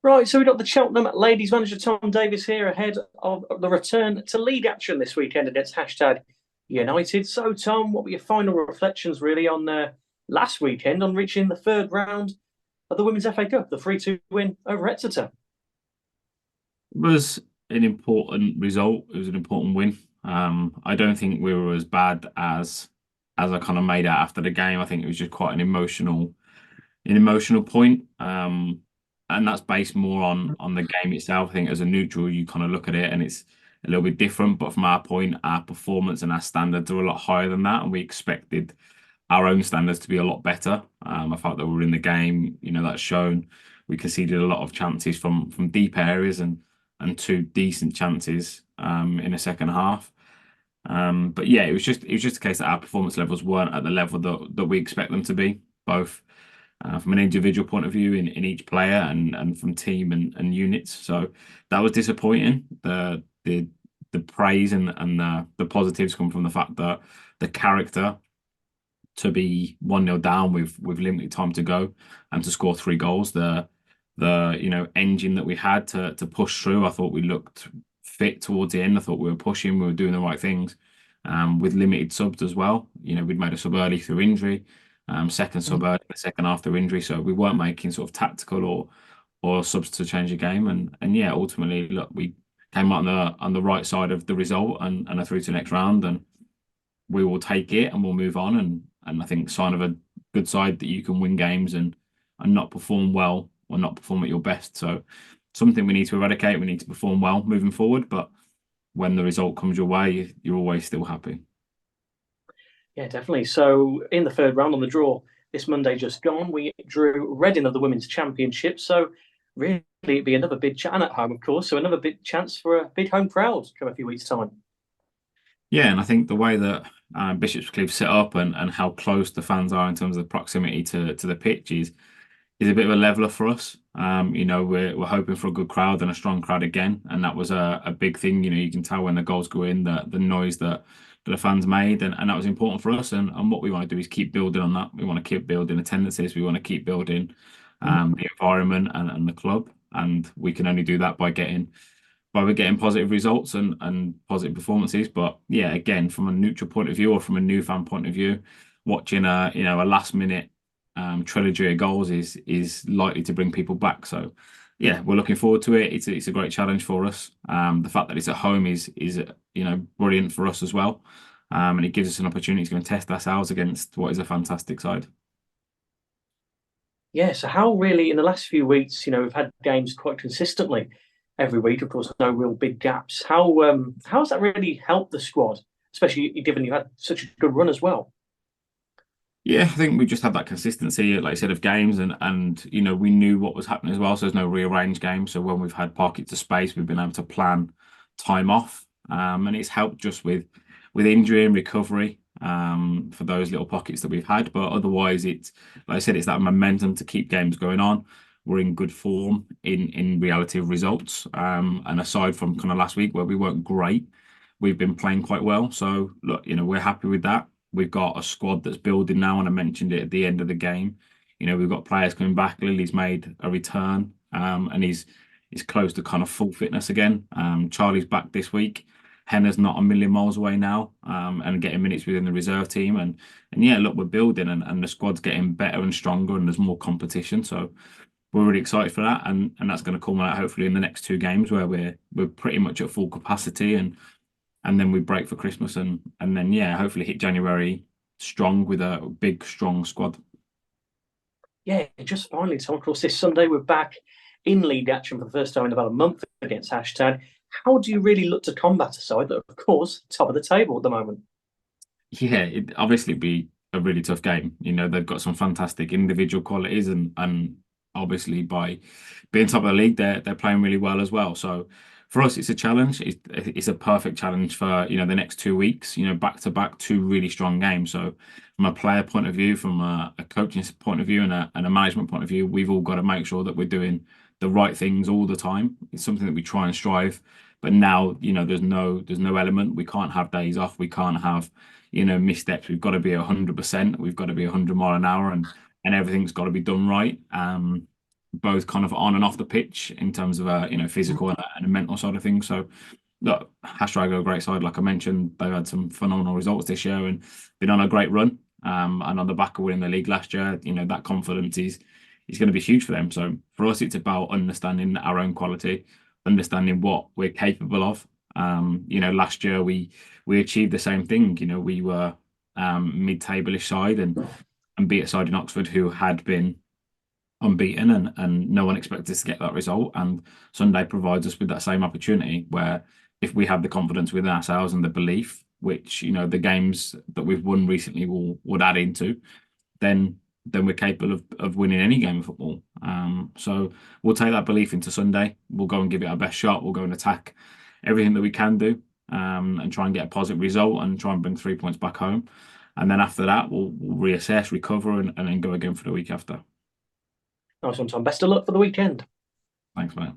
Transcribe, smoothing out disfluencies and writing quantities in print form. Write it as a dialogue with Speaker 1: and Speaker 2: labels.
Speaker 1: Right, so we've got the Cheltenham ladies manager Tom Davies here ahead of the return to league action this weekend against Hashtag United. So, Tom, what were your final reflections really on last weekend on reaching the third round of the Women's FA Cup, the 3-2 win over Exeter?
Speaker 2: It was an important result. It was an important win. I don't think we were as bad as I kind of made out after the game. I think it was just quite an emotional point. And that's based more on the game itself. I think as a neutral, you kind of look at it and it's a little bit different. But from our point, our performance and our standards are a lot higher than that, and we expected our own standards to be a lot better. I felt that we were in the game, that's shown. We conceded a lot of chances from deep areas and two decent chances in the second half. But yeah, it was just a case that our performance levels weren't at the level that we expect them to be, both from an individual point of view in each player and from team and units. So that was disappointing. The praise and the positives come from the fact that the character to be 1-0 down with limited time to go and to score three goals. The engine that we had to push through. I thought we looked fit towards the end. I thought we were pushing, we were doing the right things. With limited subs as well. We'd made a sub early through injury, second sub early, the second after injury. So we weren't making sort of tactical or subs to change the game. And yeah, ultimately, look, we came out on the right side of the result and are through to the next round. And we will take it and we'll move on. And I think sign of a good side that you can win games and not perform well or not perform at your best. So something we need to eradicate. We need to perform well moving forward. But when the result comes your way, you're always still happy.
Speaker 1: Yeah, definitely. So, in the third round on the draw this Monday just gone, we drew Reading of the Women's Championship. So, really, it'd be another big chance at home, of course. So, another big chance for a big home crowd come a few weeks' time.
Speaker 2: Yeah, and I think the way that Bishop's Cleeve set up and how close the fans are in terms of the proximity to the pitch is a bit of a leveler for us. We're hoping for a good crowd and a strong crowd again, and that was a big thing. You can tell when the goals go in the noise that the fans made, and that was important for us. And what we want to do is keep building on that. We want to keep building attendances. We want to keep building the environment and the club, and we can only do that by getting positive results and positive performances. But yeah, again, from a neutral point of view or from a new fan point of view, watching a last minute trilogy of goals is likely to bring people back. So yeah, we're looking forward to it. It's a great challenge for us. The fact that it's at home is brilliant for us as well. And it gives us an opportunity to go and test ourselves against what is a fantastic side.
Speaker 1: Yeah, so how really in the last few weeks, we've had games quite consistently every week, of course, no real big gaps. How has that really helped the squad, especially given you had such a good run as well?
Speaker 2: Yeah, I think we just had that consistency, like I said, of games and we knew what was happening as well. So there's no rearranged games. So when we've had pockets of space, we've been able to plan time off. And it's helped just with injury and recovery for those little pockets that we've had. But otherwise it's like I said, it's that momentum to keep games going on. We're in good form in reality of results. And aside from kind of last week where we weren't great, we've been playing quite well. So look, we're happy with that. We've got a squad that's building now, and I mentioned it at the end of the game. We've got players coming back. Lily's made a return, and he's close to kind of full fitness again. Charlie's back this week. Henna's not a million miles away now, and getting minutes within the reserve team. And yeah, look, we're building, and the squad's getting better and stronger, and there's more competition. So we're really excited for that, and that's going to culminate hopefully in the next two games where we're pretty much at full capacity and then we break for Christmas and then yeah, hopefully hit January strong with a big, strong squad.
Speaker 1: Yeah, just finally, Tom, of course, this Sunday we're back in league action for the first time in about a month against Hashtag. How do you really look to combat a side that, of course, top of the table at the moment?
Speaker 2: Yeah, it obviously be a really tough game. They've got some fantastic individual qualities and obviously by being top of the league, they're playing really well as well. So for us, it's a challenge. It's a perfect challenge for the next 2 weeks. Back to back, two really strong games. So from a player point of view, from a coaching point of view, and a management point of view, we've all got to make sure that we're doing the right things all the time. It's something that we try and strive. But now, there's no element. We can't have days off. We can't have missteps. We've got to be 100%. We've got to be 100 mile an hour, and everything's got to be done right. both kind of on and off the pitch in terms of physical and a mental side of things. So look, Hashtag are a great side, like I mentioned. They've had some phenomenal results this year and been on a great run. And on the back of winning the league last year, that confidence is going to be huge for them. So for us, it's about understanding our own quality, understanding what we're capable of. Last year we achieved the same thing. We were mid-table-ish side and beat a side in Oxford who had been unbeaten, and no one expected us to get that result. And Sunday provides us with that same opportunity where if we have the confidence within ourselves and the belief, which the games that we've won recently would add into, then we're capable of winning any game of football. So we'll take that belief into Sunday. We'll go and give it our best shot. We'll go and attack everything that we can do, and try and get a positive result and try and bring 3 points back home. And then after that, we'll reassess, recover, and then go again for the week after.
Speaker 1: Nice one, Tom. Best of luck for the weekend.
Speaker 2: Thanks, mate.